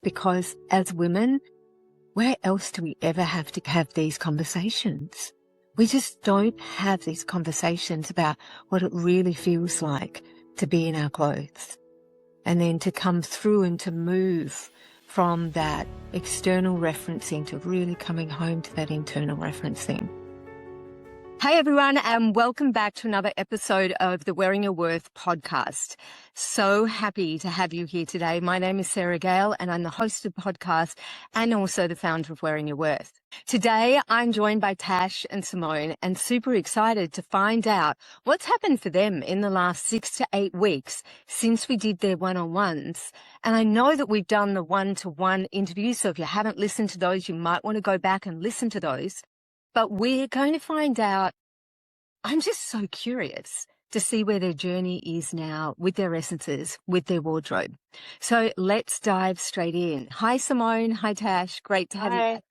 because as women, where else do we ever have to have these conversations? We just don't have these conversations about what it really feels like to be in our clothes, and then to come through and to move from that external referencing to really coming home to that internal referencing. Hey everyone, and welcome back to another episode of the Wearing Your Worth podcast. So happy to have you here today. My name is Sarah Gale, and I'm the host of the podcast and also the founder of Wearing Your Worth. Today, I'm joined by Tash and Simone, and super excited to find out what's happened for them in the last 6 to 8 weeks since we did their one-on-ones. And I know that we've done the one-to-one interviews, so if you haven't listened to those, you might want to go back and listen to those. But we're going to find out, I'm just so curious to see where their journey is now with their essences, with their wardrobe. So let's dive straight in. Hi, Simone. Hi, Tash. Great to have you back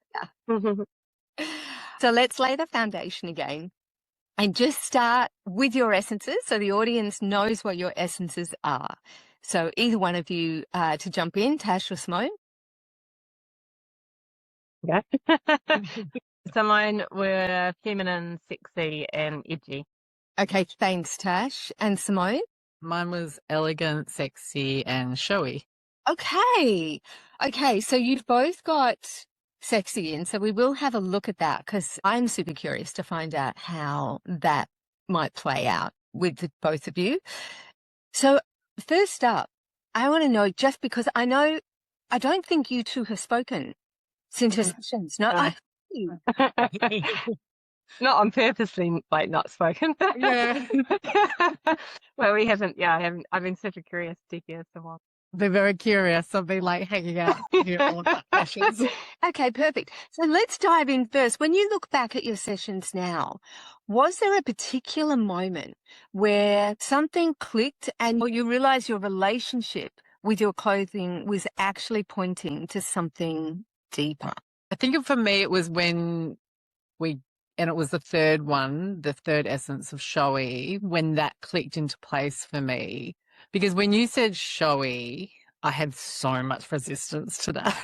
here. So let's lay the foundation again and just start with your essences so the audience knows what your essences are. So either one of you to jump in, Tash or Simone. Yeah. Simone, we're feminine, sexy, and edgy. Okay, thanks, Tash. And Simone? Mine was elegant, sexy, and showy. Okay. So you've both got sexy in, so we will have a look at that because I'm super curious to find out how that might play out with both of you. So first up, I want to know, just because I don't think you two have spoken since your sessions. No, Not on purposely, not spoken. Yeah. Well, we haven't. Yeah, I've been super curious to hear someone. They're very curious. I'll be like hanging out here all the sessions. Okay, perfect. So let's dive in first. When you look back at your sessions now, was there a particular moment where something clicked and you realized your relationship with your clothing was actually pointing to something deeper? I think for me it was when and it was the third one, the third essence of showy, when that clicked into place for me. Because when you said showy, I had so much resistance to that.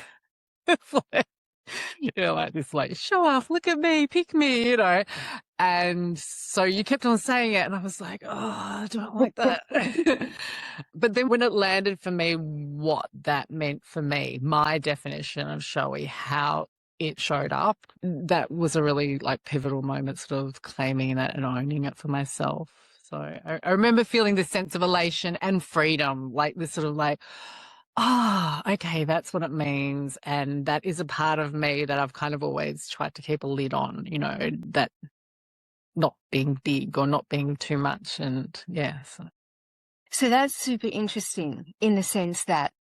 Like this, show off, look at me, pick me, And so you kept on saying it, and I was like, oh, I don't like that. But then when it landed for me, what that meant for me, my definition of showy, how it showed up, that was a really pivotal moment, sort of claiming that and owning it for myself. So I remember feeling this sense of elation and freedom, this sort of oh, okay, that's what it means. And that is a part of me that I've kind of always tried to keep a lid on, that not being big or not being too much. And yeah. So that's super interesting in the sense that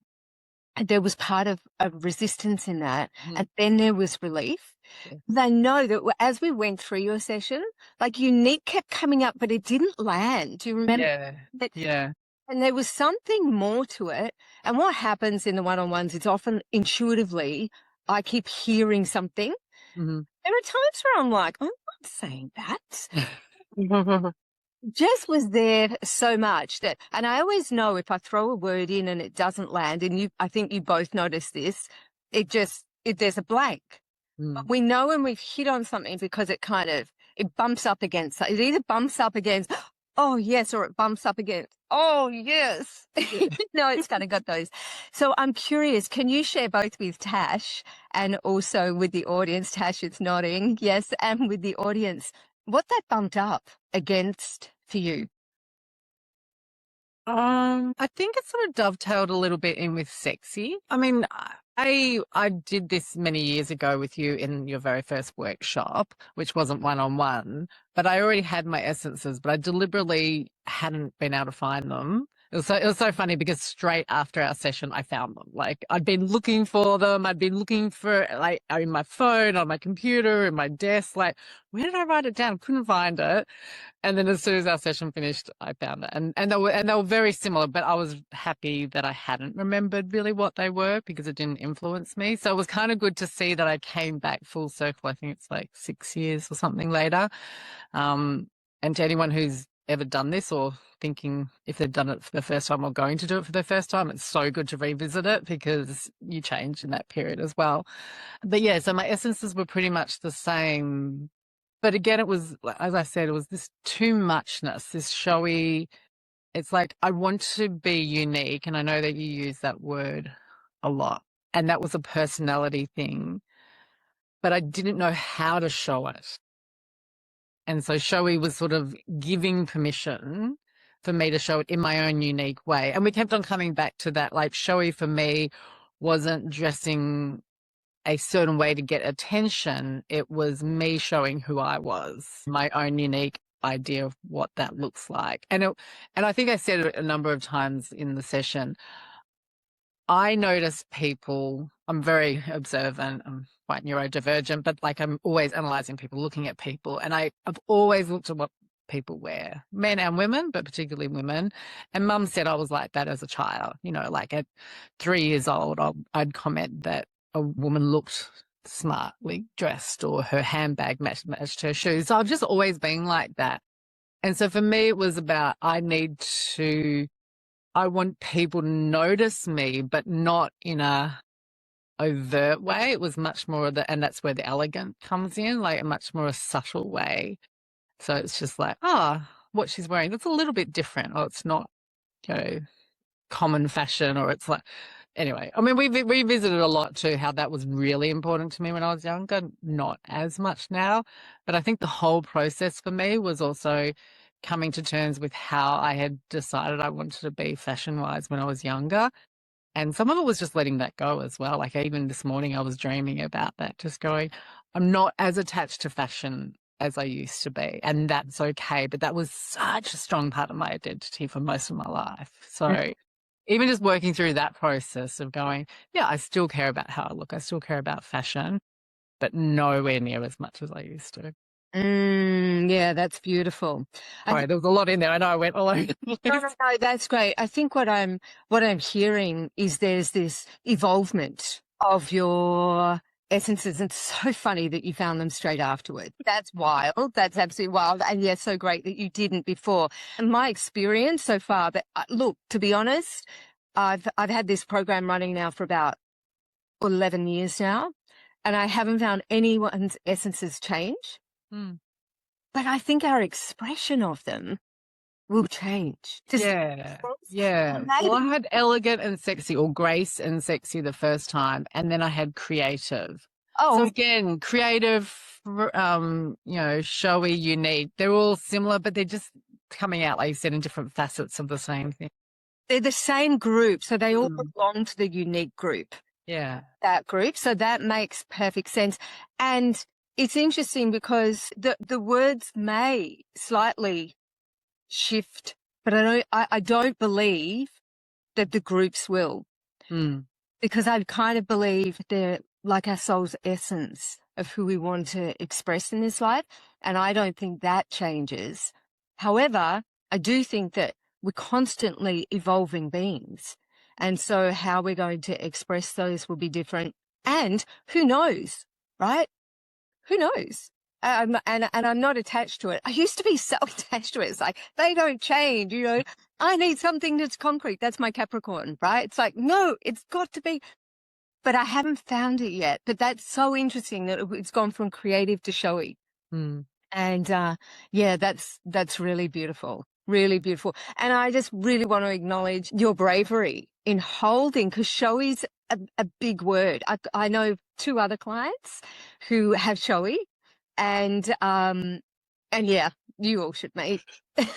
there was part of a resistance in that, and then there was relief. Yes. I know that as we went through your session, unique kept coming up, but it didn't land. Do you remember? Yeah. And there was something more to it. And what happens in the one-on-ones is often intuitively, I keep hearing something. Mm-hmm. There are times where I'm like, I'm not saying that. Jess was there so much that, and I always know if I throw a word in and it doesn't land, and I think you both noticed this, there's a blank. But we know when we've hit on something because it bumps up against, it either bumps up against, oh yes, or it bumps up against, oh yes. No, it's kind of got those. So I'm curious, can you share both with Tash and also with the audience? Tash is nodding, yes, and with the audience, what that bumped up against for you? I think it sort of dovetailed a little bit in with sexy. I mean, I did this many years ago with you in your very first workshop, which wasn't one-on-one, but I already had my essences, but I deliberately hadn't been able to find them. It was so funny because straight after our session, I found them. I'd been looking for them. I'd been looking for in my phone, on my computer, in my desk. Where did I write it down? Couldn't find it. And then as soon as our session finished, I found it. And they were very similar, but I was happy that I hadn't remembered really what they were because it didn't influence me. So it was kind of good to see that I came back full circle. I think it's 6 years or something later. And to anyone who's ever done this or thinking if they've done it for the first time or going to do it for the first time, it's so good to revisit it because you change in that period as well. But yeah, so my essences were pretty much the same. But again, it was, as I said, it was this too muchness, this showy. It's like, I want to be unique. And I know that you use that word a lot. And that was a personality thing. But I didn't know how to show it. And so showy was sort of giving permission for me to show it in my own unique way. And we kept on coming back to that. Like, showy for me wasn't dressing a certain way to get attention. It was me showing who I was, my own unique idea of what that looks like. And I think I said it a number of times in the session. I notice people, I'm very observant, I'm quite neurodivergent, but like I'm always analyzing people, looking at people. And I've always looked at what people wear, men and women, but particularly women. And Mum said I was like that as a child, like at 3 years old, I'd comment that a woman looked smartly dressed or her handbag matched her shoes. So I've just always been like that. And so for me, it was about I want people to notice me, but not in a overt way. It was much more and that's where the elegant comes in, like a much more a subtle way. So it's just like, what she's wearing, that's a little bit different. Oh, it's not, common fashion, or it's like, anyway, I mean, we revisited a lot too, how that was really important to me when I was younger, not as much now. But I think the whole process for me was also coming to terms with how I had decided I wanted to be fashion-wise when I was younger. And some of it was just letting that go as well. Like even this morning I was dreaming about that, just going, I'm not as attached to fashion as I used to be. And that's okay. But that was such a strong part of my identity for most of my life. So even just working through that process of going, yeah, I still care about how I look. I still care about fashion, but nowhere near as much as I used to. Yeah, that's beautiful. Sorry, there was a lot in there. I know I went all over the place. No, that's great. I think what I'm hearing is there's this evolvement of your essences. It's so funny that you found them straight afterward. That's wild. That's absolutely wild. And yeah, so great that you didn't before. And my experience so far, but look, to be honest, I've had this program running now for about 11 years now, and I haven't found anyone's essences change. But I think our expression of them will change. Yeah. Well, I had elegant and sexy, or grace and sexy the first time, and then I had creative. So again, creative, showy, unique. They're all similar, but they're just coming out, like you said, in different facets of the same thing. They're the same group, so they all belong to the unique group. Yeah. That group. So that makes perfect sense. And it's interesting because the words may slightly shift, but I don't believe that the groups will, because I kind of believe they're like our soul's essence of who we want to express in this life, and I don't think that changes. However, I do think that we're constantly evolving beings, and so how we're going to express those will be different. And who knows, right? Who knows? And I'm not attached to it. I used to be so attached to it. It's like, they don't change, I need something that's concrete. That's my Capricorn, right? It's like, no, it's got to be, but I haven't found it yet. But that's so interesting that it's gone from creative to showy. And, yeah, that's really beautiful, really beautiful. And I just really want to acknowledge your bravery in holding, because showy's a big word. I know 2 other clients who have showy, and yeah, you all should meet. Kind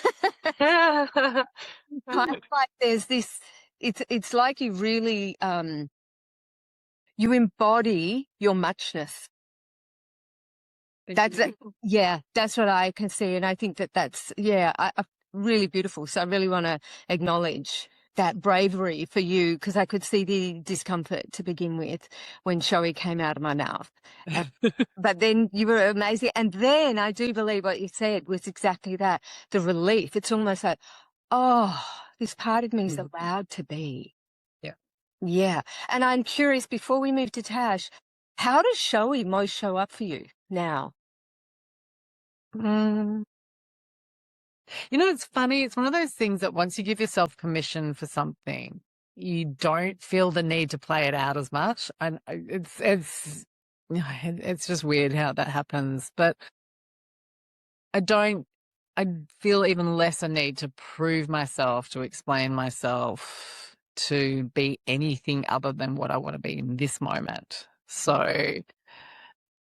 of like there's this, it's like you really, you embody your muchness. That's what I can see. And I think that's really beautiful. So I really want to acknowledge that bravery for you, because I could see the discomfort to begin with when showy came out of my mouth. But then you were amazing. And then I do believe what you said was exactly that, the relief. It's almost like, this part of me is allowed to be. Yeah. And I'm curious, before we move to Tash, how does showy most show up for you now? You know, it's funny. It's one of those things that once you give yourself permission for something, you don't feel the need to play it out as much. And it's just weird how that happens. But I don't, I feel even less a need to prove myself, to explain myself, to be anything other than what I want to be in this moment. So,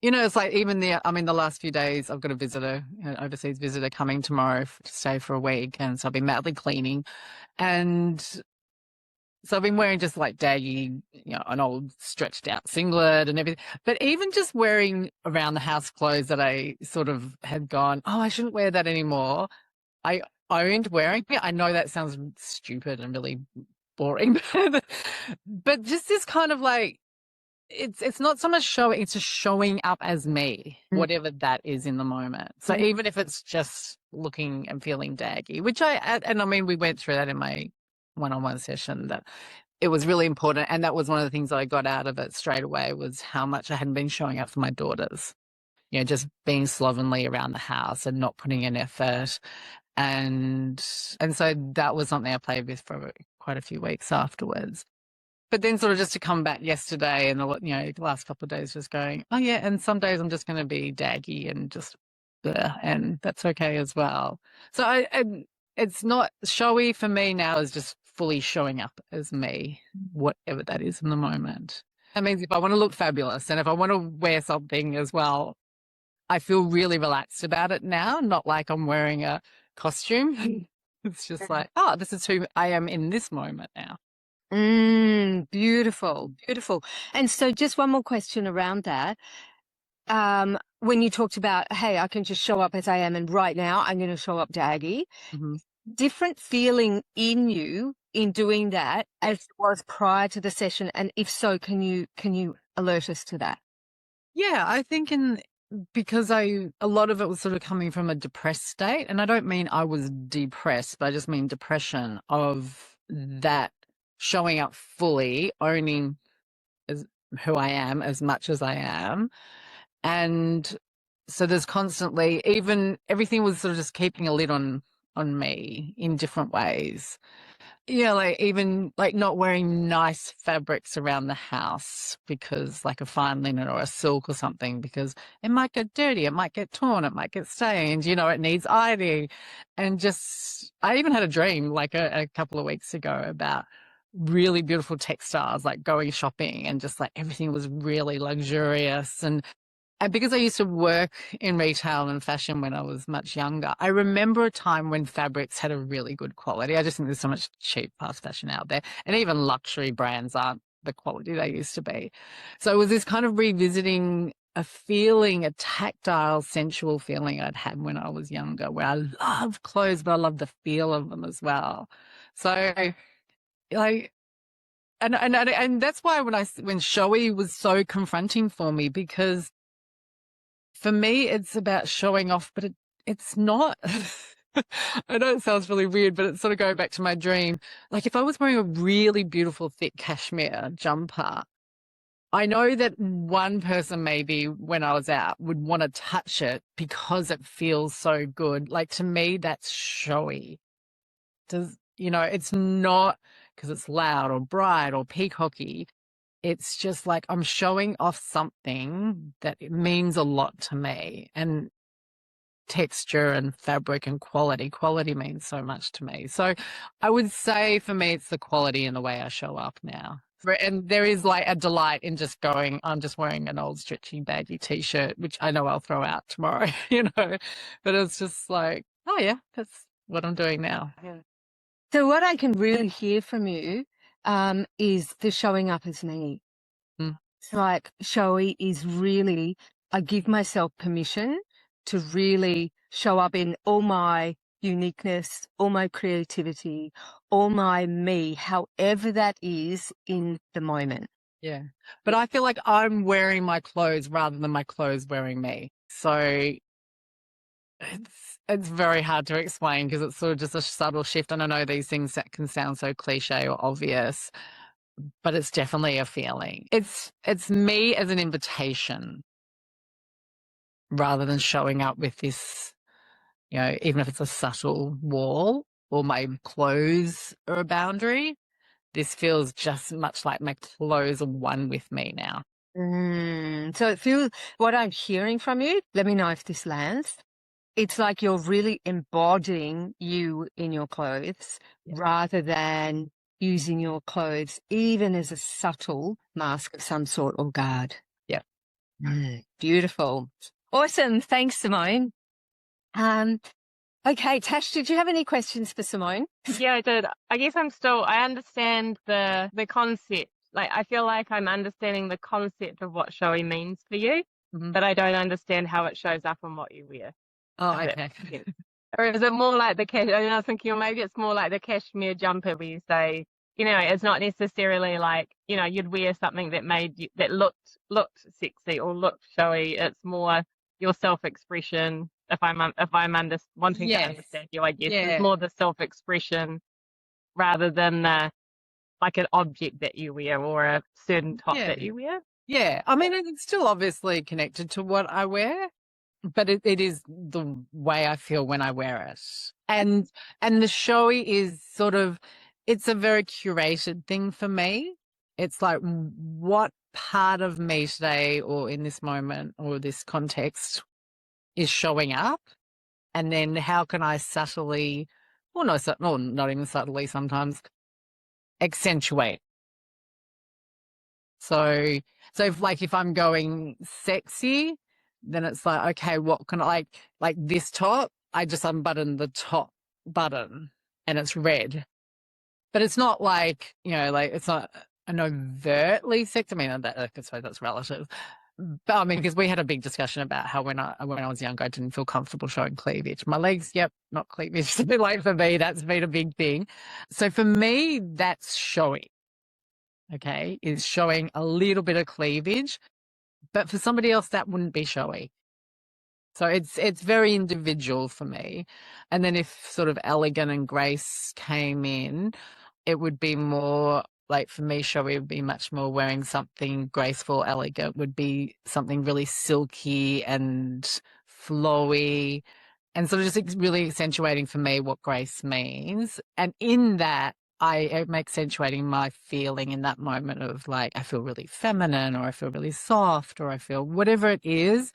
you know, it's like even the last few days, I've got a visitor, an overseas visitor coming tomorrow to stay for a week. And so I've been madly cleaning. And so I've been wearing just like daggy, an old stretched out singlet and everything. But even just wearing around the house clothes that I sort of had gone, oh, I shouldn't wear that anymore. I owned wearing it. I know that sounds stupid and really boring, but just this kind of like, it's not so much showing, it's just showing up as me, whatever that is in the moment. So even if it's just looking and feeling daggy, which we went through that in my one-on-one session, that it was really important. And that was one of the things that I got out of it straight away, was how much I hadn't been showing up for my daughters, just being slovenly around the house and not putting in effort. And so that was something I played with for quite a few weeks afterwards. But then sort of just to come back yesterday and the last couple of days just going, oh yeah, and some days I'm just going to be daggy and just bleh, and that's okay as well. So it's not showy for me now, is just fully showing up as me, whatever that is in the moment. That means if I want to look fabulous and if I want to wear something as well, I feel really relaxed about it now, not like I'm wearing a costume. It's just like, oh, this is who I am in this moment now. Beautiful, beautiful. And so just one more question around that. When you talked about, hey, I can just show up as I am, and right now I'm going to show up daggy, different feeling in you in doing that as it was prior to the session? And if so, can you alert us to that? Yeah, I think because a lot of it was sort of coming from a depressed state, and I don't mean I was depressed, but I just mean depression of that showing up fully, owning who I am as much as I am. And so there's constantly, even everything was sort of just keeping a lid on me in different ways. Yeah, like even like not wearing nice fabrics around the house, because like a fine linen or a silk or something, because it might get dirty, it might get torn, it might get stained, it needs ironing. And just, I even had a dream like a couple of weeks ago about really beautiful textiles, like going shopping, and just like everything was really luxurious. And because I used to work in retail and fashion when I was much younger, I remember a time when fabrics had a really good quality. I just think there's so much cheap fast fashion out there, and even luxury brands aren't the quality they used to be. So it was this kind of revisiting a feeling, a tactile, sensual feeling I'd had when I was younger, where I love clothes, but I love the feel of them as well. So like, and that's why when showy was so confronting for me, because for me, it's about showing off, but it's not. I know it sounds really weird, but it's sort of going back to my dream. Like if I was wearing a really beautiful thick cashmere jumper, I know that one person maybe when I was out would want to touch it because it feels so good. Like to me, that's showy. It's not because it's loud or bright or peacocky. It's just like I'm showing off something that it means a lot to me, and texture and fabric and quality. Quality means so much to me. So I would say for me, it's the quality in the way I show up now. And there is like a delight in just going, I'm just wearing an old stretchy baggy t-shirt, which I know I'll throw out tomorrow, but it's just like, oh yeah, that's what I'm doing now. Yeah. So what I can really hear from you is the showing up as me. It's like showy is really, I give myself permission to really show up in all my uniqueness, all my creativity, all my me, however that is in the moment. Yeah. But I feel like I'm wearing my clothes rather than my clothes wearing me. So it's very hard to explain, because it's sort of just a subtle shift. And I know these things that can sound so cliche or obvious, but it's definitely a feeling. It's me as an invitation rather than showing up with this you know, even if it's a subtle wall or my clothes are a boundary, this feels just much like my clothes are one with me now. So it feels, what I'm hearing from you, let me know if this lands. It's like you're really embodying you in your clothes rather than using your clothes even as a subtle mask of some sort or guard. Yeah. Beautiful. Awesome. Thanks, Simone. Okay, Tash, did you have any questions for Simone? Yeah, I did. I guess I understand the concept. Like, I feel like I'm understanding the concept of what showy means for you, but I don't understand how it shows up in what you wear. Oh, okay. Or is it more like I was thinking, or maybe it's more like the cashmere jumper where you say, you know, it's not necessarily like, you know, you'd wear something that that looked sexy or looked showy. It's more your self-expression. If I'm wanting to understand you, I guess it's more the self-expression rather than like an object that you wear or a certain top that you wear. Yeah. I mean, it's still obviously connected to what I wear, but it is the way I feel when I wear it. And the showy is sort of, it's a very curated thing for me. It's like, what part of me today or in this moment or this context is showing up? And then how can I subtly, or no, not even subtly sometimes, accentuate. So if I'm going sexy, then it's like, okay, what can I, like this top, I just unbutton the top button and it's red. But it's not like, you know, like it's not an overtly sexy. I mean, I suppose that's relative. But I mean, because we had a big discussion about how when I was younger, I didn't feel comfortable showing cleavage. My legs, yep, not cleavage. Like for me, that's been a big thing. So for me, that's showy. Okay, is showing a little bit of cleavage, but for somebody else, that wouldn't be showy. So it's very individual for me. And then if sort of elegant and grace came in, it would be more like, for me, showy would be much more wearing something graceful. Elegant would be something really silky and flowy and sort of just really accentuating for me what grace means. And in that, I am accentuating my feeling in that moment of like, I feel really feminine or I feel really soft or I feel whatever it is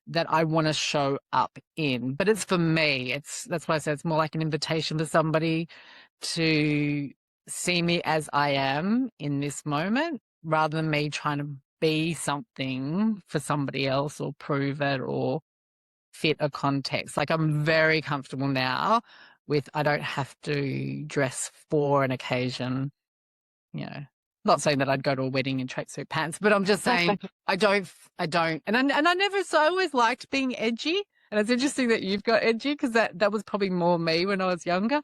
that I want to show up in. But it's for me. That's why I say it's more like an invitation for somebody to see me as I am in this moment rather than me trying to be something for somebody else or prove it or fit a context. Like, I'm very comfortable now with, I don't have to dress for an occasion, you know. Not saying that I'd go to a wedding in tracksuit pants, but I'm just saying I don't, and I never, so I always liked being edgy. And it's interesting that you've got edgy because that was probably more me when I was younger,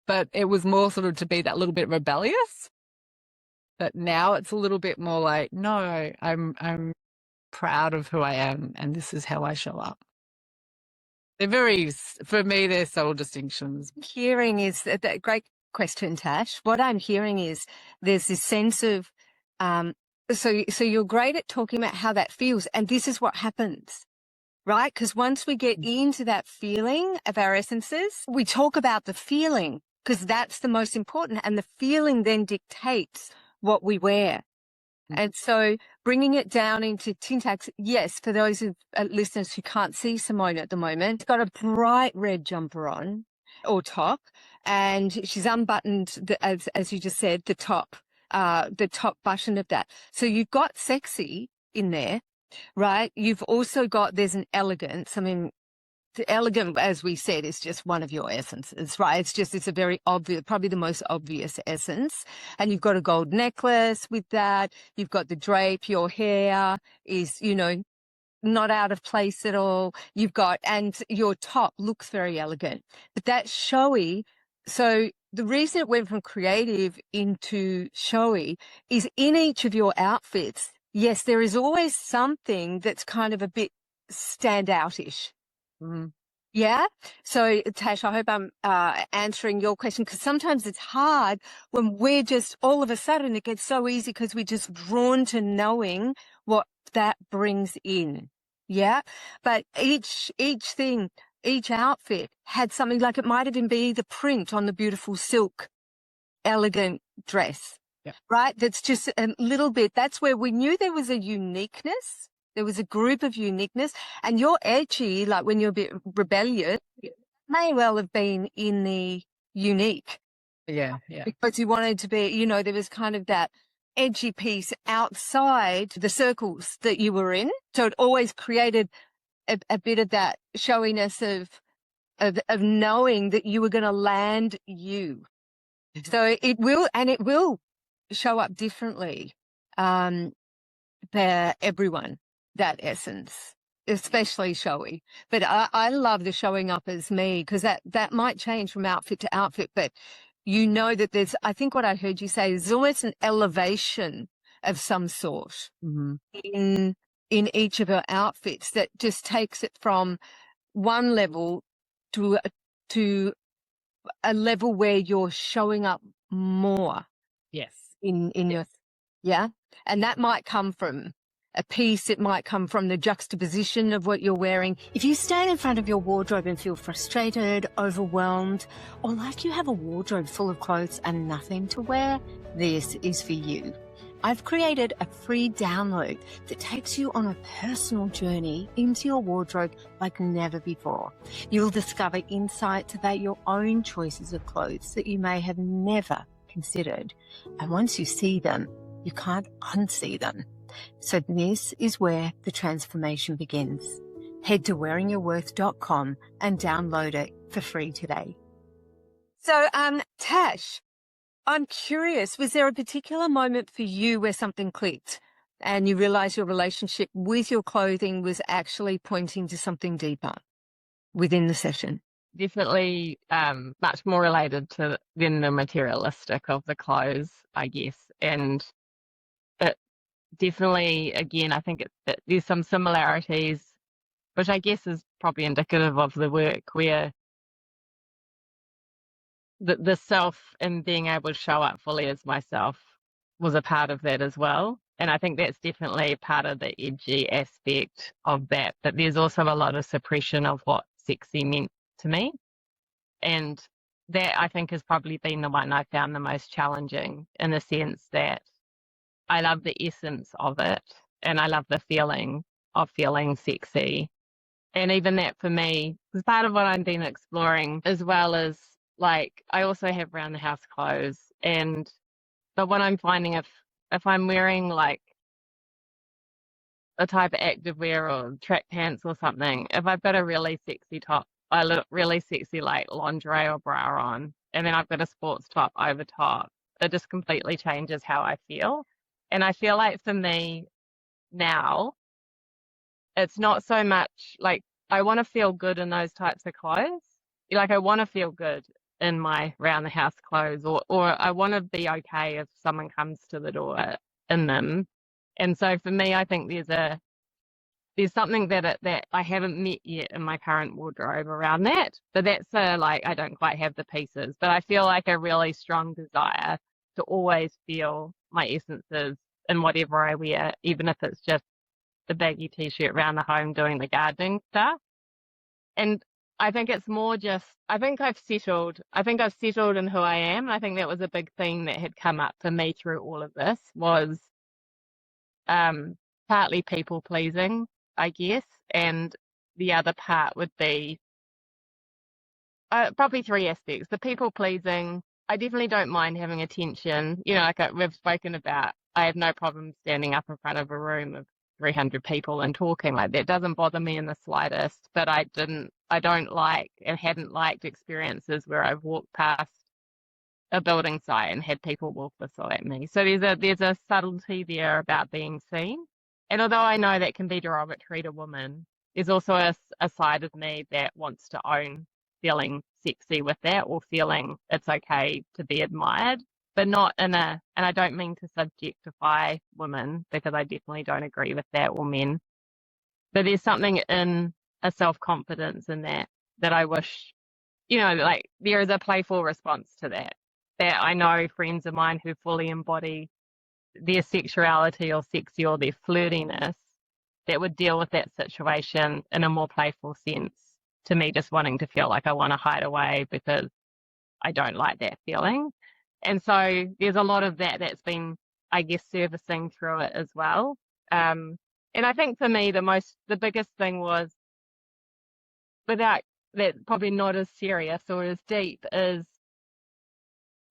but it was more sort of to be that little bit rebellious. But now it's a little bit more like, no, I'm proud of who I am and this is how I show up. They're for me, they're subtle distinctions. Hearing is that great question, Tash. What I'm hearing is there's this sense of, so you're great at talking about how that feels. And this is what happens, right? Because once we get into that feeling of our essences, we talk about the feeling because that's the most important. And the feeling then dictates what we wear. And so bringing it down into Tintax, yes, for those of listeners who can't see Simone at the moment, she's got a bright red jumper on or top, and she's unbuttoned, as you just said, the top button of that. So you've got sexy in there, right? You've also got, there's an elegance. I mean, the elegant, as we said, is just one of your essences, right? It's a very obvious, probably the most obvious essence. And you've got a gold necklace with that. You've got the drape. Your hair is, you know, not out of place at all. You've got, and your top looks very elegant, but that's showy. So the reason it went from creative into showy is in each of your outfits. Yes, there is always something that's kind of a bit standoutish. Mm-hmm. Yeah. So, Tash, I hope I'm answering your question because sometimes it's hard when we're just all of a sudden it gets so easy because we're just drawn to knowing what that brings in. Yeah. But each thing, each outfit had something, like it might even be the print on the beautiful silk, elegant dress, right? That's just a little bit. That's where we knew there was a uniqueness. There was a group of uniqueness. And you're edgy, like when you're a bit rebellious, may well have been in the unique. Yeah. Because you wanted to be, you know, there was kind of that edgy piece outside the circles that you were in. So it always created a bit of that showiness of knowing that you were going to land you. So it will show up differently for everyone, that essence, especially showy. But I love the showing up as me, because that might change from outfit to outfit, but you know that there's, I think what I heard you say is almost an elevation of some sort in each of her outfits that just takes it from one level to a level where you're showing up more. Yes. In your, yeah. And that might come from a piece. It might come from the juxtaposition of what you're wearing. If you stand in front of your wardrobe and feel frustrated, overwhelmed, or like you have a wardrobe full of clothes and nothing to wear, this is for you. I've created a free download that takes you on a personal journey into your wardrobe like never before. You'll discover insights about your own choices of clothes that you may have never considered. And once you see them, you can't unsee them. So this is where the transformation begins. Head to wearingyourworth.com and download it for free today. So, Tash, I'm curious, was there a particular moment for you where something clicked and you realized your relationship with your clothing was actually pointing to something deeper within the session? Definitely much more related to than the materialistic of the clothes, I guess. And it definitely, again, I think there's some similarities, which I guess is probably indicative of the work, where the self and being able to show up fully as myself was a part of that as well. And I think that's definitely part of the edgy aspect of that. But there's also a lot of suppression of what sexy meant to me. And that, I think, has probably been the one I found the most challenging, in the sense that I love the essence of it and I love the feeling of feeling sexy. And even that for me is part of what I've been exploring, as well as, like, I also have around the house clothes. But what I'm finding, if I'm wearing like a type of activewear or track pants or something, if I've got a really sexy top, I look really sexy, like lingerie or bra on, and then I've got a sports top over top, it just completely changes how I feel. And I feel like for me now, it's not so much like I want to feel good in those types of clothes. Like, I want to feel good in my round the house clothes, or I want to be okay if someone comes to the door in them. And so for me, I think there's something that I haven't met yet in my current wardrobe around that. But that's like, I don't quite have the pieces, but I feel like a really strong desire to always feel my essences in whatever I wear, even if it's just the baggy t-shirt around the home doing the gardening stuff. And I think it's more just, I think I've settled in who I am. I think that was a big thing that had come up for me through all of this, was partly people pleasing, I guess. And the other part would be probably three aspects. The people pleasing, I definitely don't mind having attention. You know, like we've spoken about, I have no problem standing up in front of a room of 300 people and talking. Like, that doesn't bother me in the slightest. But I don't like and hadn't liked experiences where I've walked past a building site and had people walk beside me. So there's a subtlety there about being seen. And although I know that can be derogatory to women, there's also a side of me that wants to own feeling sexy with that, or feeling it's okay to be admired, but not and I don't mean to subjectify women, because I definitely don't agree with that, or men. But there's something in a self-confidence in that I wish, you know, like, there is a playful response to that I know friends of mine who fully embody their sexuality or sexy or their flirtiness, that would deal with that situation in a more playful sense to me just wanting to feel like I want to hide away because I don't like that feeling. And so there's a lot of that that's been, I guess, surfacing through it as well. And I think for me, the biggest thing was, without that, probably not as serious or as deep, is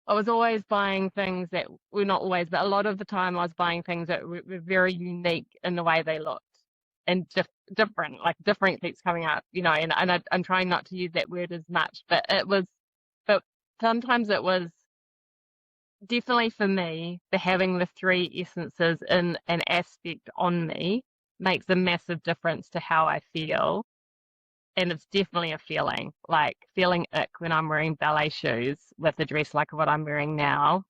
I was always buying things that were, not always, but a lot of the time I was buying things that were very unique in the way they looked and different, like different keeps coming up, and I'm trying not to use that word as much, but sometimes it was definitely for me, the having the three essences in an aspect on me makes a massive difference to how I feel. And it's definitely a feeling, like feeling ick when I'm wearing ballet shoes with a dress like what I'm wearing now.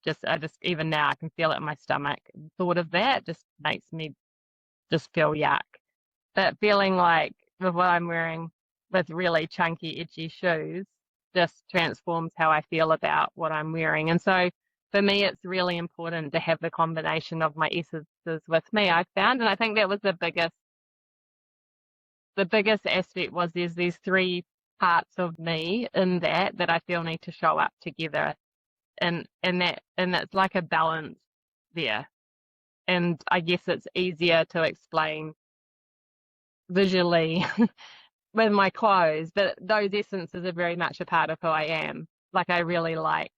Even now I can feel it in my stomach. The thought of that just makes me just feel yuck. But feeling like with what I'm wearing with really chunky, edgy shoes just transforms how I feel about what I'm wearing. And so for me, it's really important to have the combination of my essences with me, I found. And I think that was the biggest aspect was there's these three parts of me in that I feel need to show up together. And it's like a balance there. And I guess it's easier to explain visually with my clothes, but those essences are very much a part of who I am. Like I really like,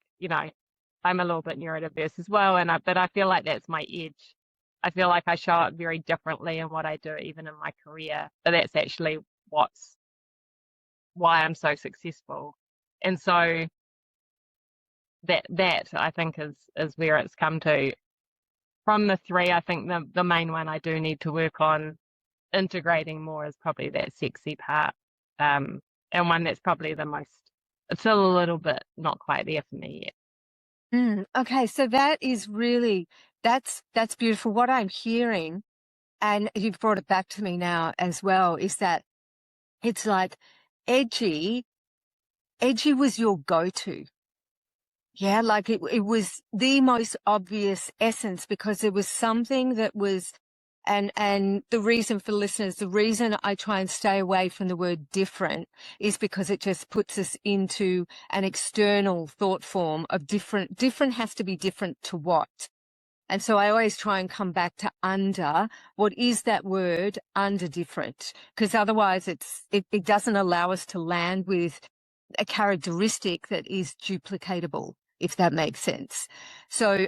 I'm a little bit neurodiverse as well, but I feel like that's my edge. I feel like I show up very differently in what I do, even in my career. But that's actually why I'm so successful. And so that I think is where it's come to. From the three, I think the main one I do need to work on integrating more is probably that sexy part. And one that's probably it's still a little bit not quite there for me yet. Okay, so that is really, that's beautiful. What I'm hearing, and you've brought it back to me now as well, is that it's like edgy was your go-to. Yeah, like it was the most obvious essence because it was something that was, and the reason for listeners, the reason I try and stay away from the word different is because it just puts us into an external thought form of different. Different has to be different to what? And so I always try and come back to under. What is that word? Under different. Because otherwise it doesn't allow us to land with a characteristic that is duplicatable, if that makes sense. So,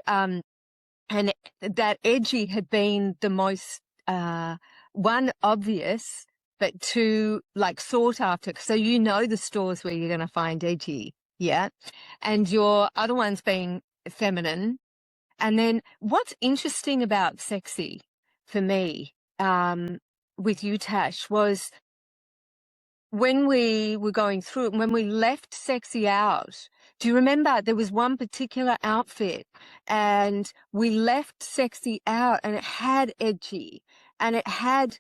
and that edgy had been the most, one, obvious, but two, like sought after. So the stores where you're going to find edgy. Yeah. And your other one's being feminine. And then what's interesting about sexy for me, with you, Tash, was when we were going through it, when we left sexy out, do you remember there was one particular outfit and we left sexy out and it had edgy and it had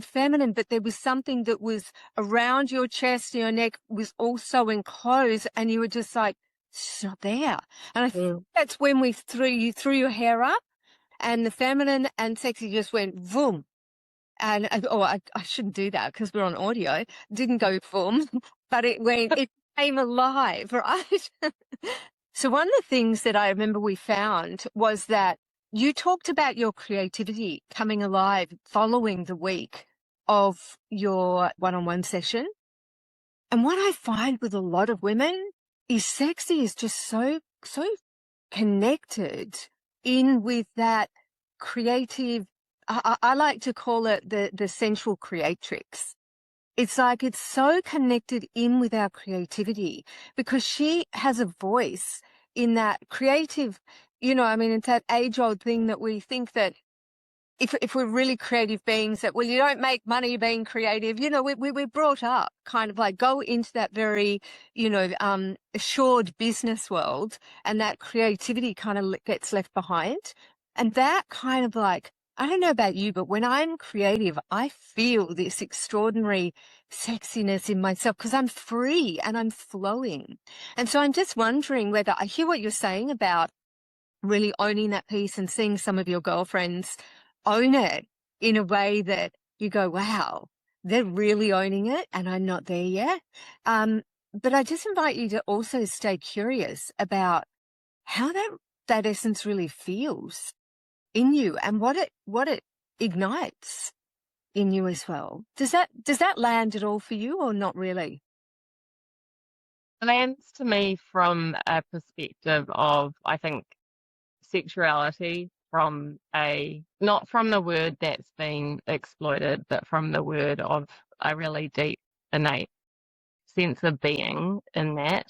feminine, but there was something that was around your chest, your neck was also enclosed and you were just like, it's not there. And I think that's when you threw your hair up and the feminine and sexy just went boom. And I shouldn't do that because we're on audio. Didn't go boom, but it came alive, right? So one of the things that I remember we found was that you talked about your creativity coming alive following the week of your one-on-one session. And what I find with a lot of women is sexy is just so connected in with that creative. I like to call it the central creatrix. It's like it's so connected in with our creativity because she has a voice in that creative, it's that age-old thing that we think that if we're really creative beings that, well, you don't make money being creative. We're brought up kind of like go into that very, assured business world and that creativity kind of gets left behind. And that kind of like, I don't know about you, but when I'm creative, I feel this extraordinary sexiness in myself because I'm free and I'm flowing. And so I'm just wondering whether I hear what you're saying about really owning that piece and seeing some of your girlfriends own it in a way that you go, wow, they're really owning it, and I'm not there yet. But I just invite you to also stay curious about how that essence really feels in you and what it ignites in you as well. Does that land at all for you, or not really? It lands to me from a perspective of, I think, sexuality from not from the word that's been exploited, but from the word of a really deep, innate sense of being in that.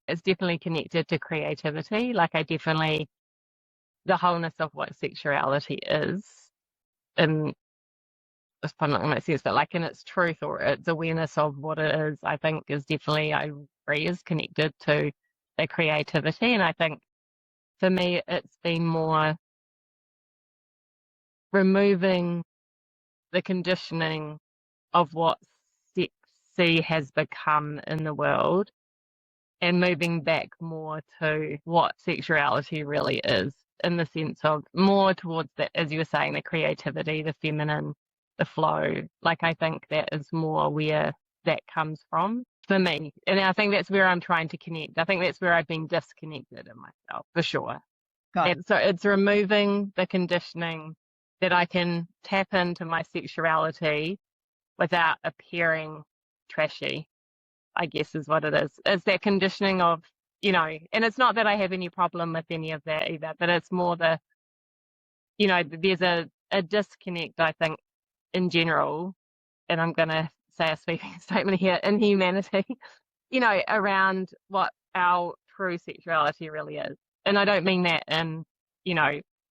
It's definitely connected to creativity. Like the wholeness of what sexuality is, and it's probably not going to make sense, but like in its truth or its awareness of what it is, I think is definitely, I agree, is connected to the creativity. And I think for me, it's been more removing the conditioning of what sexy has become in the world and moving back more to what sexuality really is, in the sense of more towards that, as you were saying, the creativity, the feminine, the flow. Like, I think that is more where that comes from for me. And I think that's where I'm trying to connect. I think that's where I've been disconnected in myself, for sure. And so it's removing the conditioning that I can tap into my sexuality without appearing trashy, I guess is what it is. It's that conditioning of, and it's not that I have any problem with any of that either, but it's more there's a disconnect, I think, in general, and I'm going to say a sweeping statement here, in humanity, around what our true sexuality really is. And I don't mean that in,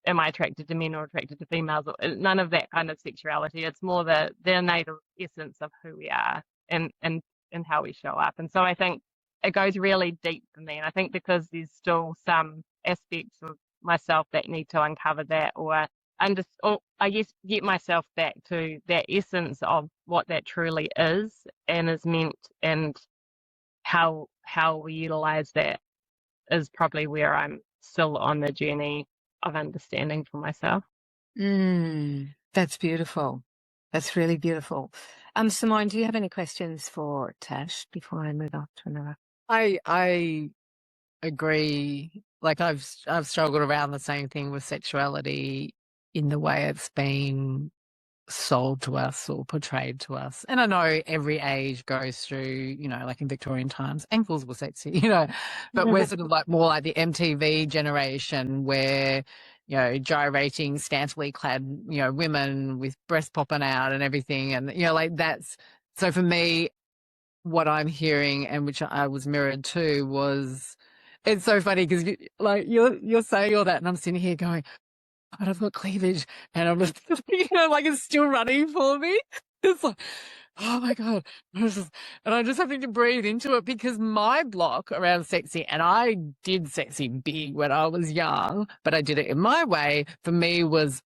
am I attracted to men or attracted to females? Or none of that kind of sexuality. It's more the innate essence of who we are and how we show up. And so I think it goes really deep for me. And I think because there's still some aspects of myself that need to uncover that, or I guess get myself back to that essence of what that truly is and is meant, and how we utilize that is probably where I'm still on the journey of understanding for myself. That's beautiful. That's really beautiful. Simone, do you have any questions for Tash before I move on to another? I agree. Like I've struggled around the same thing with sexuality in the way it's been sold to us or portrayed to us. And I know every age goes through, like in Victorian times, ankles were sexy, but we're sort of like more like the MTV generation where, gyrating, scantily clad, women with breasts popping out and everything. And, like that's, so for me, what I'm hearing, and which I was mirrored to, was, it's so funny because you're saying all that and I'm sitting here going, but I've got cleavage, and I'm just, like it's still running for me. It's like, oh my God. And I'm just having to breathe into it, because my block around sexy, and I did sexy big when I was young, but I did it in my way, for me was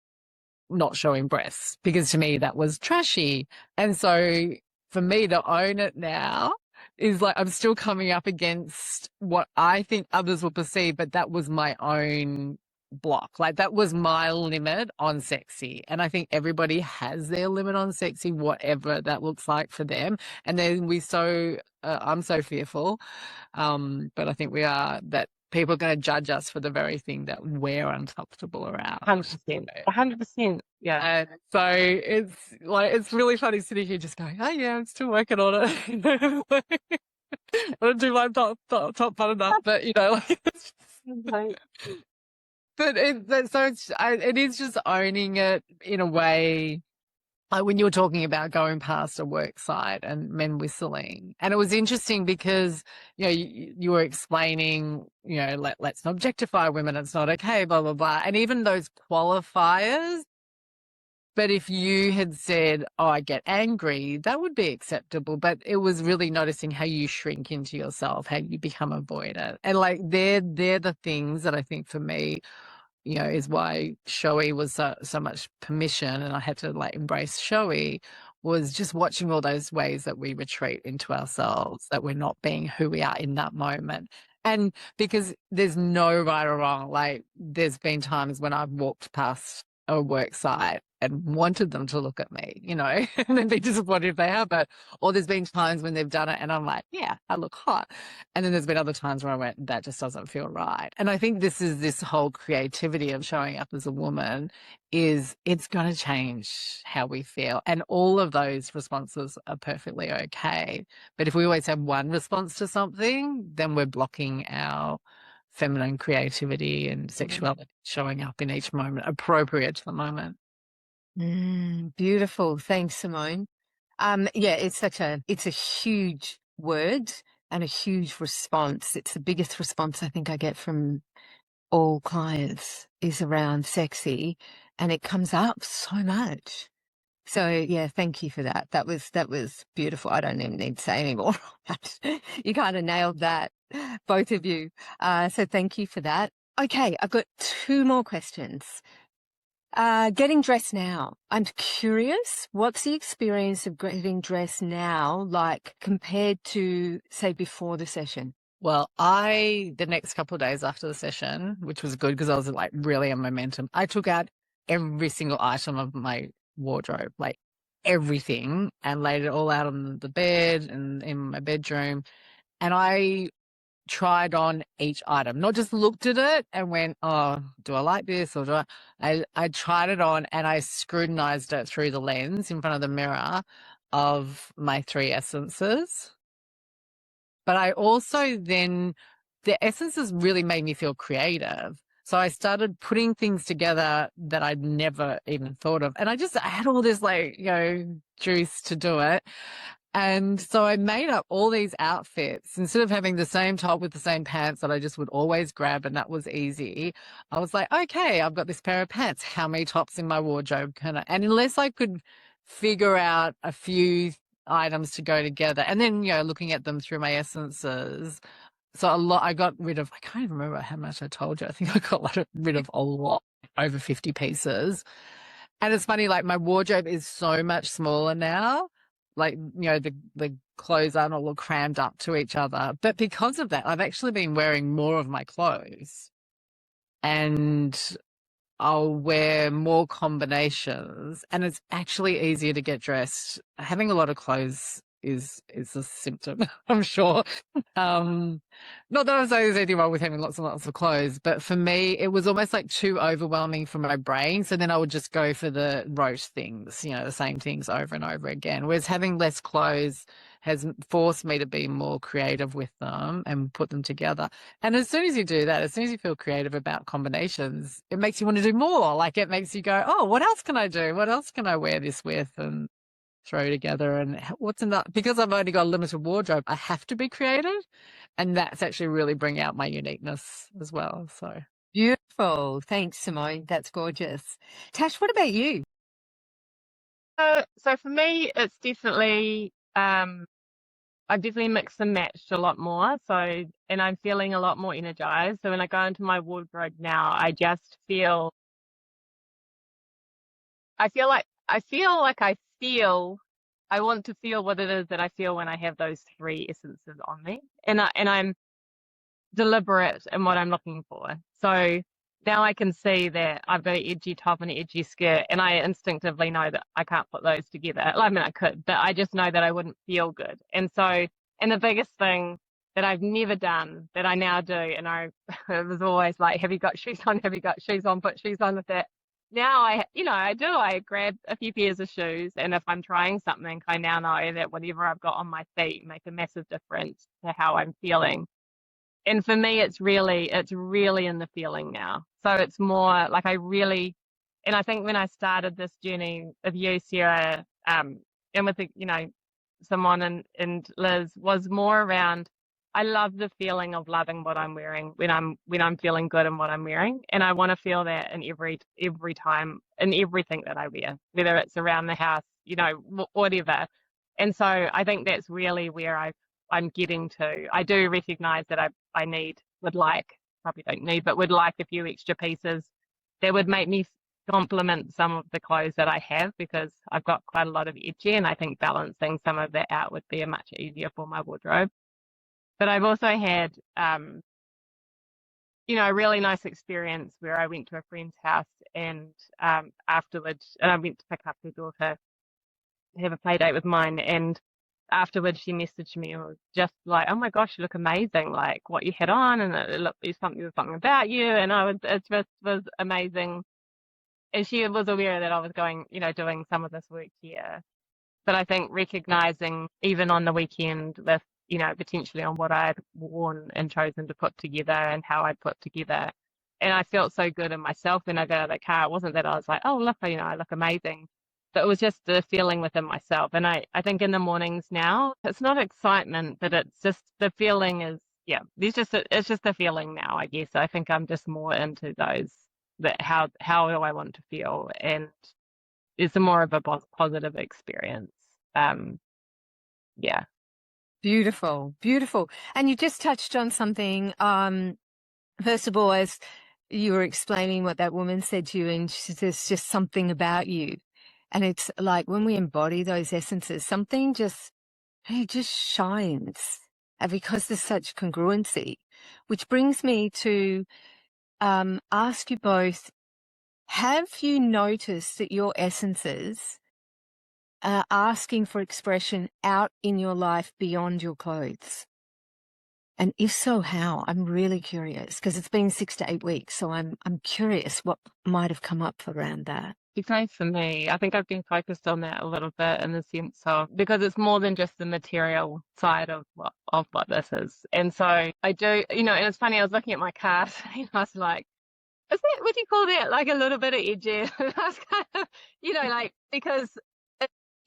not showing breasts, because to me that was trashy. And so for me to own it now is like, I'm still coming up against what I think others will perceive, but that was my own block. Like that was my limit on sexy. And I think everybody has their limit on sexy, whatever that looks like for them. And then I'm so fearful. But I think we are, that people are going to judge us for the very thing that we're uncomfortable around. 100%. 100%. Yeah. And so it's really funny sitting here just going, oh yeah, I'm still working on it. I don't do my top part enough, but but it is just owning it in a way. Like when you were talking about going past a work site and men whistling, and it was interesting because you were explaining, let's not objectify women, it's not okay, blah blah blah, and even those qualifiers. But if you had said, oh, I get angry, that would be acceptable. But it was really noticing how you shrink into yourself, how you become avoidant. And like they're the things that I think for me, is why showy was so much permission, and I had to like embrace showy, was just watching all those ways that we retreat into ourselves, that we're not being who we are in that moment. And because there's no right or wrong, like there's been times when I've walked past a work site and wanted them to look at me, you know, and then be disappointed if they haven't. Or there's been times when they've done it and I'm like, yeah, I look hot. And then there's been other times where I went, that just doesn't feel right. And I think this is this whole creativity of showing up as a woman is it's going to change how we feel. And all of those responses are perfectly okay. But if we always have one response to something, then we're blocking our feminine creativity and sexuality showing up in each moment, appropriate to the moment. Beautiful. Thanks, Simone. Yeah, it's a huge word and a huge response. It's the biggest response I think I get from all clients is around sexy, and it comes up so much. So yeah, thank you for that. That was beautiful. I don't even need to say anymore. You kind of nailed that, both of you. So thank you for that. Okay, I've got two more questions. Getting dressed now. I'm curious, what's the experience of getting dressed now like compared to, say, before the session? Well, the next couple of days after the session, which was good because I was like really in momentum, I took out every single item of my wardrobe, like everything, and laid it all out on the bed and in my bedroom. And I tried on each item, not just looked at it and went, oh, do I like this? Or I tried it on and I scrutinized it through the lens in front of the mirror of my 3 essences. But I also then, the essences really made me feel creative. So I started putting things together that I'd never even thought of. And I had all this juice to do it. And so I made up all these outfits. Instead of having the same top with the same pants that I just would always grab, and that was easy, I was like, okay, I've got this pair of pants. How many tops in my wardrobe can I? And unless I could figure out a few items to go together, and then, looking at them through my essences. So I got rid of, I can't even remember how much I told you. I think I got rid of a lot, over 50 pieces. And it's funny, like my wardrobe is so much smaller now. Like, the clothes aren't all crammed up to each other. But because of that, I've actually been wearing more of my clothes. And I'll wear more combinations. And it's actually easier to get dressed. Having a lot of clothes is a symptom, I'm sure. Not that I'm saying there's anything wrong with having lots and lots of clothes, but for me, it was almost like too overwhelming for my brain. So then I would just go for the rote things, the same things over and over again. Whereas having less clothes has forced me to be more creative with them and put them together. And as soon as you do that, as soon as you feel creative about combinations, it makes you want to do more. Like it makes you go, oh, what else can I do? What else can I wear this with? And throw together, and what's enough, because I've only got a limited wardrobe, I have to be creative, and that's actually really bring out my uniqueness as well. So beautiful. Thanks, Simone. That's gorgeous. Tash, what about you? So for me, it's definitely I've definitely mixed and matched a lot more. So, and I'm feeling a lot more energized. So when I go into my wardrobe now, I just feel I want to feel what it is that I feel when I have those 3 essences on me, and I'm deliberate in what I'm looking for. So now I can see that I've got an edgy top and an edgy skirt, and I instinctively know that I can't put those together. I mean, I could, but I just know that I wouldn't feel good. And the biggest thing that I've never done that I now do, and it was always like, have you got shoes on? Have you got shoes on? Put shoes on with that. Now I grab a few pairs of shoes, and if I'm trying something, I now know that whatever I've got on my feet make a massive difference to how I'm feeling. And for me, it's really in the feeling now. So it's more like and I think when I started this journey of you, Sarah, and with Simone and Liz, was more around, I love the feeling of loving what I'm wearing when I'm feeling good in what I'm wearing, and I want to feel that in every time in everything that I wear, whether it's around the house, whatever. And so I think that's really where I'm getting to. I do recognize that I probably don't need, but would like a few extra pieces that would make me complement some of the clothes that I have, because I've got quite a lot of edgy, and I think balancing some of that out would be a much easier for my wardrobe. But I've also had a really nice experience where I went to a friend's house and afterwards, and I went to pick up her daughter to have a play date with mine, and afterwards she messaged me and was just like, "Oh my gosh, you look amazing! Like what you had on, and it looked there's something about you," and it just was amazing. And she was aware that I was going, doing some of this work here. But I think recognizing even on the weekend with, potentially on what I'd worn and chosen to put together and how I'd put together. And I felt so good in myself when I got out of the car. It wasn't that I was like, oh, look, I look amazing. But it was just the feeling within myself. And I think in the mornings now, it's not excitement, but it's just the feeling is, yeah, it's just the feeling now, I guess. I think I'm just more into those, that how do I want to feel? And it's a more of a positive experience. Yeah. Beautiful, beautiful. And you just touched on something. First of all, as you were explaining what that woman said to you, and there's just something about you. And it's like when we embody those essences, something it just shines. And because there's such congruency, which brings me to ask you both, have you noticed that your essences are asking for expression out in your life beyond your clothes? And if so, how? I'm really curious because it's been 6 to 8 weeks. So I'm curious what might have come up around that. It's nice for me. I think I've been focused on that a little bit in the sense of, because it's more than just the material side of what this is. And so I do, and it's funny, I was looking at my card and I was like, is that, would you call that like a little bit of edgy? And I was kind of, like, because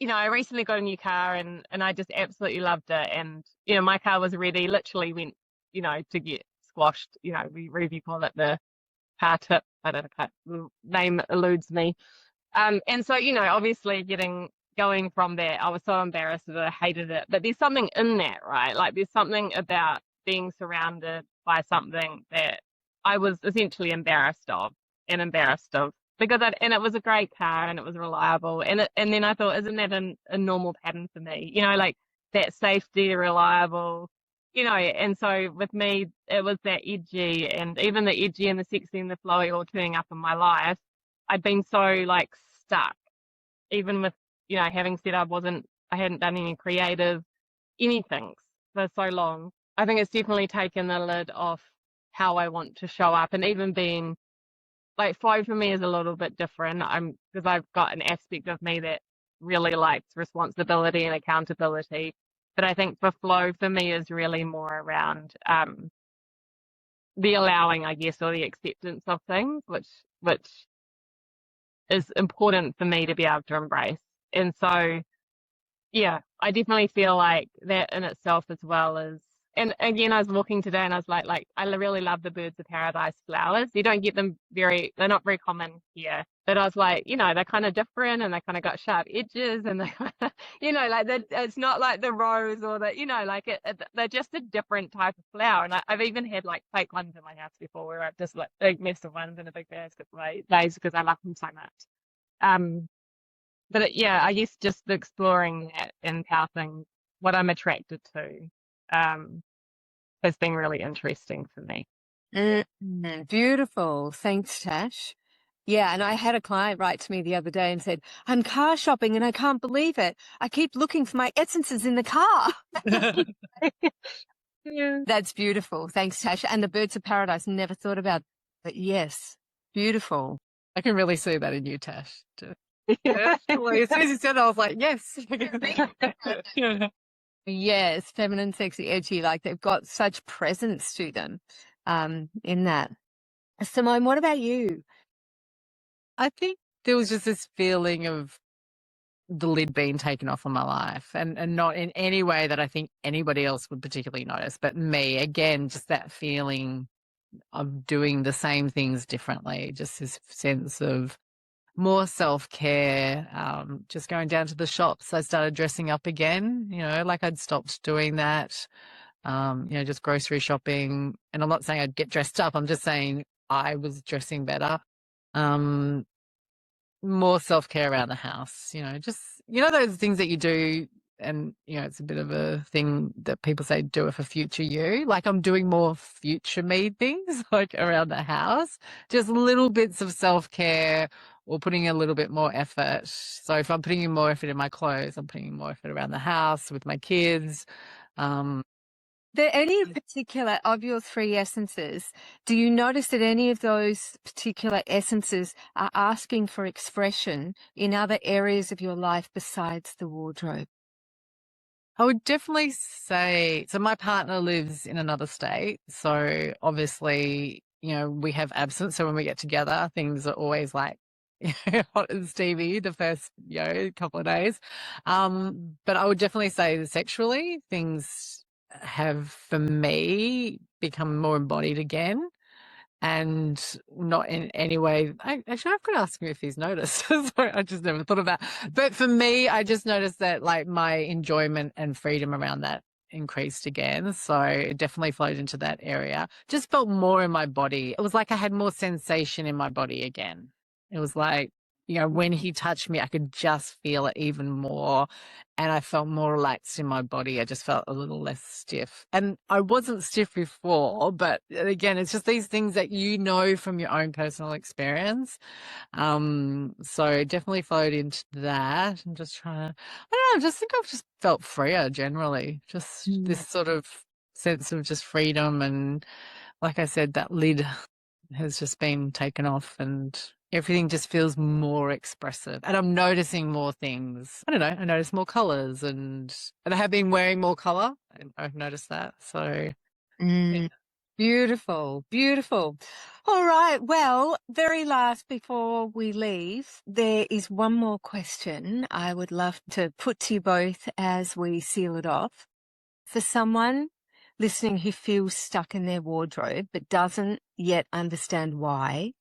I recently got a new car and I just absolutely loved it. And, my car was ready, literally went, to get squashed, we call it the car tip. I don't know, the name eludes me. And so, obviously going from there, I was so embarrassed that I hated it. But there's something in that, right? Like there's something about being surrounded by something that I was essentially embarrassed of because and it was a great car and it was reliable. And then I thought, isn't that a normal pattern for me? Like that safety, reliable, and so with me, it was that edgy, and even the edgy and the sexy and the flowy all turning up in my life. I'd been so like stuck, even with, having said I hadn't done any creative anything for so long. I think it's definitely taken the lid off how I want to show up, and even being like flow for me is a little bit different. Because I've got an aspect of me that really likes responsibility and accountability. But I think for flow for me is really more around the allowing, I guess, or the acceptance of things, which is important for me to be able to embrace. And so, yeah, I definitely feel like that in itself as well as, and again, I was walking today and I was like, I really love the birds of paradise flowers. You don't get them they're not very common here. But I was like, they're kind of different and they kind of got sharp edges and they, like it's not like the rose or they're just a different type of flower. And I've even had like fake ones in my house before where I've just like big massive ones in a big basket because I love them so much. But yeah, I guess just exploring that and what I'm attracted to, has been really interesting for me. Beautiful. Thanks, Tash. Yeah, and I had a client write to me the other day and said, I'm car shopping and I can't believe it. I keep looking for my essences in the car. Yeah. That's beautiful. Thanks, Tash. And the birds of paradise, never thought about, but yes, beautiful. I can really see that in you, Tash. Yeah. Well, as soon as you said it, I was like, yes. Yes, feminine, sexy, edgy, like they've got such presence to them in that. Simone, what about you? I think there was just this feeling of the lid being taken off on my life, and not in any way that I think anybody else would particularly notice, but me. Again, just that feeling of doing the same things differently, just this sense of more self-care, just going down to the shops. I started dressing up again, like I'd stopped doing that, just grocery shopping. And I'm not saying I'd get dressed up. I'm just saying I was dressing better. More self-care around the house, just, those things that you do and, it's a bit of a thing that people say, do it for future you. Like I'm doing more future me things like around the house, just little bits of self-care or putting a little bit more effort. So if I'm putting in more effort in my clothes, I'm putting in more effort around the house with my kids. There any particular of your three essences, do you notice that any of those particular essences are asking for expression in other areas of your life besides the wardrobe? I would definitely say, so my partner lives in another state. So obviously, we have absence. So when we get together, things are always like hot and steamy the first, couple of days. But I would definitely say that sexually, things have, for me, become more embodied again. And not in any way. Actually, I've got to ask him if he's noticed. Sorry, I just never thought about. But for me, I just noticed that like my enjoyment and freedom around that increased again. So it definitely flowed into that area. Just felt more in my body. It was like I had more sensation in my body again. It was like, when he touched me, I could just feel it even more. And I felt more relaxed in my body. I just felt a little less stiff. And I wasn't stiff before, but again, it's just these things that from your own personal experience. So it definitely flowed into that. I'm just trying to, I don't know, I just think I've just felt freer generally. Just this sort of sense of just freedom. And like I said, that lid has just been taken off and everything just feels more expressive. And I'm noticing more things. I don't know, I notice more colours and I have been wearing more colour. I've noticed that. So yeah. Beautiful, beautiful. All right. Well, very last before we leave, there is one more question I would love to put to you both as we seal it off. For someone listening who feels stuck in their wardrobe but doesn't yet understand why,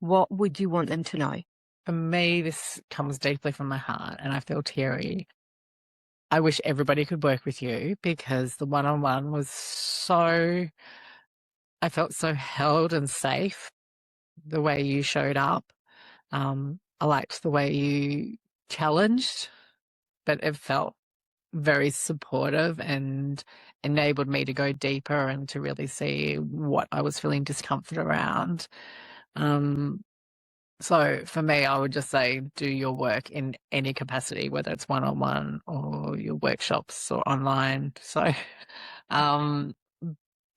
what would you want them to know? For me, this comes deeply from my heart and I feel teary. I wish everybody could work with you because the one-on-one was I felt so held and safe the way you showed up. I liked the way you challenged, but it felt very supportive and enabled me to go deeper and to really see what I was feeling discomfort around. So for me, I would just say do your work in any capacity, whether it's one-on-one or your workshops or online. So,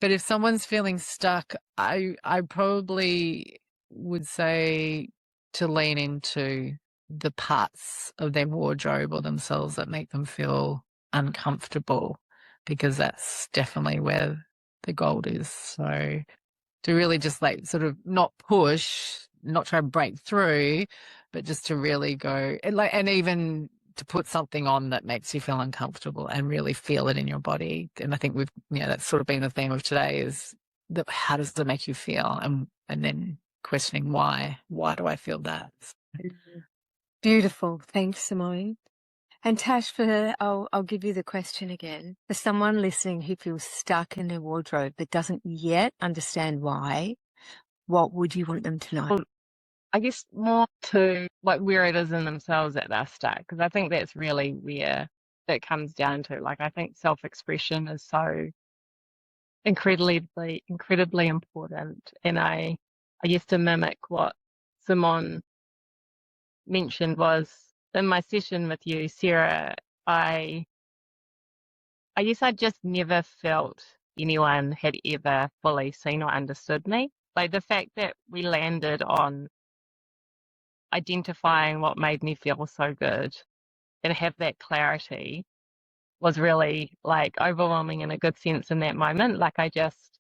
but if someone's feeling stuck, I probably would say to lean into the parts of their wardrobe or themselves that make them feel uncomfortable, because that's definitely where the gold is. So to really just like sort of not push, not try to break through, but just to really go and even to put something on that makes you feel uncomfortable and really feel it in your body. And I think that's sort of been the theme of today is how does it make you feel? And then questioning why do I feel that? Beautiful. Thanks, Simone. And Tash, I'll give you the question again. For someone listening who feels stuck in their wardrobe but doesn't yet understand why, what would you want them to know? Well, I guess more to like where it is in themselves that they're stuck, because I think that's really where it comes down to. Like, I think self-expression is so incredibly important. And I guess to mimic what Simone mentioned was in my session with you, Sarah, I guess I just never felt anyone had ever fully seen or understood me. Like the fact that we landed on identifying what made me feel so good and have that clarity was really like overwhelming in a good sense in that moment. Like I just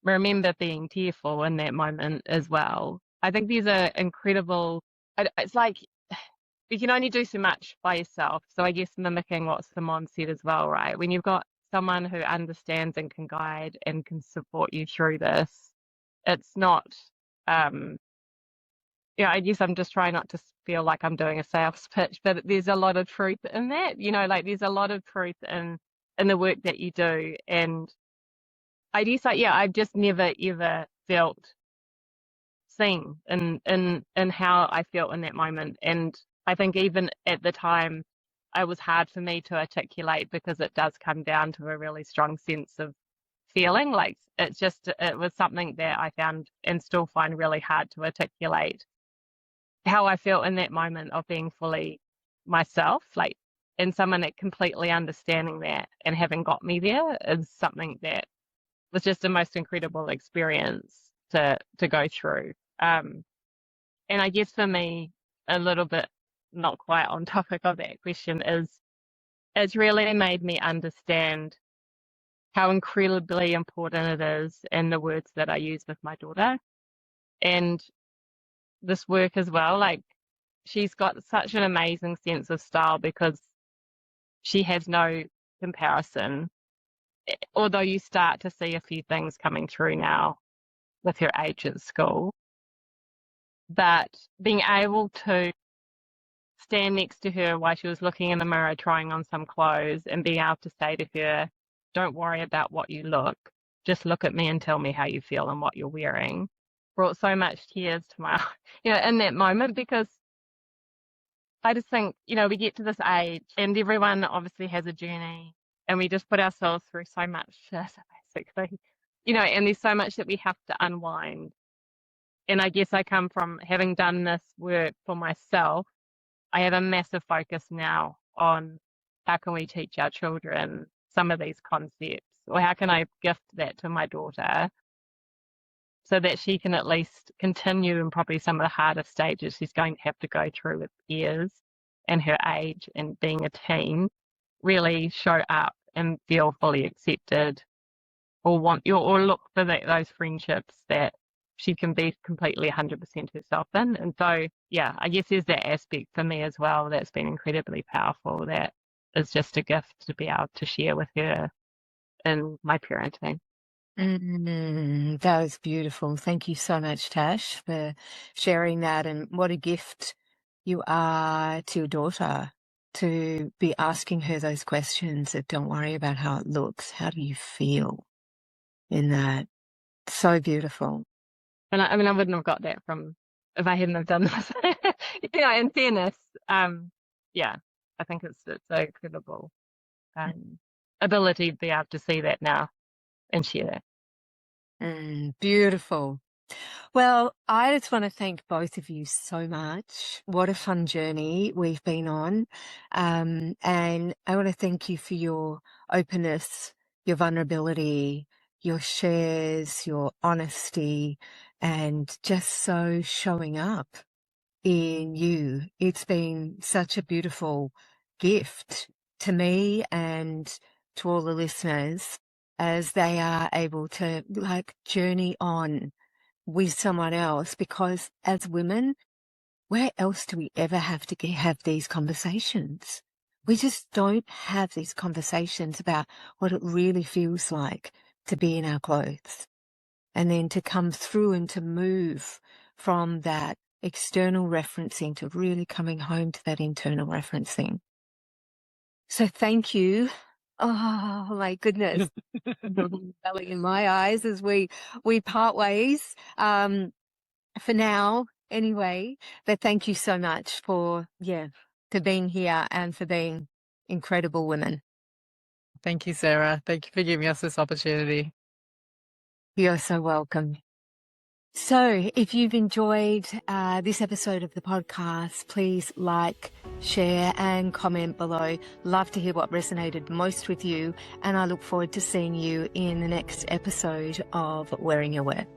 remember being tearful in that moment as well. I think these are incredible. It's like you can only do so much by yourself. So I guess mimicking what Simone said as well, right? When you've got someone who understands and can guide and can support you through this, it's not, I guess I'm just trying not to feel like I'm doing a sales pitch, but there's a lot of truth in that, like there's a lot of truth in the work that you do. And I guess, I've just never, ever felt seen in how I felt in that moment. And I think even at the time it was hard for me to articulate because it does come down to a really strong sense of feeling. Like it was something that I found and still find really hard to articulate how I felt in that moment of being fully myself, like, and someone that completely understanding that and having got me there is something that was just the most incredible experience to go through. And I guess for me, a little bit not quite on topic of that question is it's really made me understand how incredibly important it is in the words that I use with my daughter. And this work as well, like she's got such an amazing sense of style because she has no comparison. Although you start to see a few things coming through now with her age at school, but being able to stand next to her while she was looking in the mirror trying on some clothes and being able to say to her, don't worry about what you look, just look at me and tell me how you feel and what you're wearing, brought so much tears to my in that moment, because I just think, we get to this age and everyone obviously has a journey and we just put ourselves through so much shit, basically, and there's so much that we have to unwind. And I guess I come from having done this work for myself. I have a massive focus now on how can we teach our children some of these concepts, or how can I gift that to my daughter so that she can at least continue in probably some of the hardest stages she's going to have to go through with years and her age and being a teen, really show up and feel fully accepted, or look for those friendships that she can be completely 100% herself in. And so, yeah, I guess there's that aspect for me as well that's been incredibly powerful, that is just a gift to be able to share with her in my parenting. That was beautiful. Thank you so much, Tash, for sharing that. And what a gift you are to your daughter to be asking her those questions that don't worry about how it looks. How do you feel in that? So beautiful. And I wouldn't have got that if I hadn't have done this. In fairness, yeah, I think it's so incredible ability to be able to see that now and share that. Beautiful. Well, I just want to thank both of you so much. What a fun journey we've been on. And I want to thank you for your openness, your vulnerability, your shares, your honesty, and just so showing up in you. It's been such a beautiful gift to me and to all the listeners as they are able to journey on with someone else, because as women, where else do we ever have to have these conversations? We just don't have these conversations about what it really feels like to be in our clothes, and then to come through and to move from that external referencing to really coming home to that internal referencing. So thank you. Oh my goodness. In my eyes as we part ways, for now anyway, but thank you so much for being here and for being incredible women. Thank you, Sarah. Thank you for giving us this opportunity. You're so welcome. So if you've enjoyed this episode of the podcast, please like, share and comment below. Love to hear what resonated most with you, and I look forward to seeing you in the next episode of Wearing Your Worth.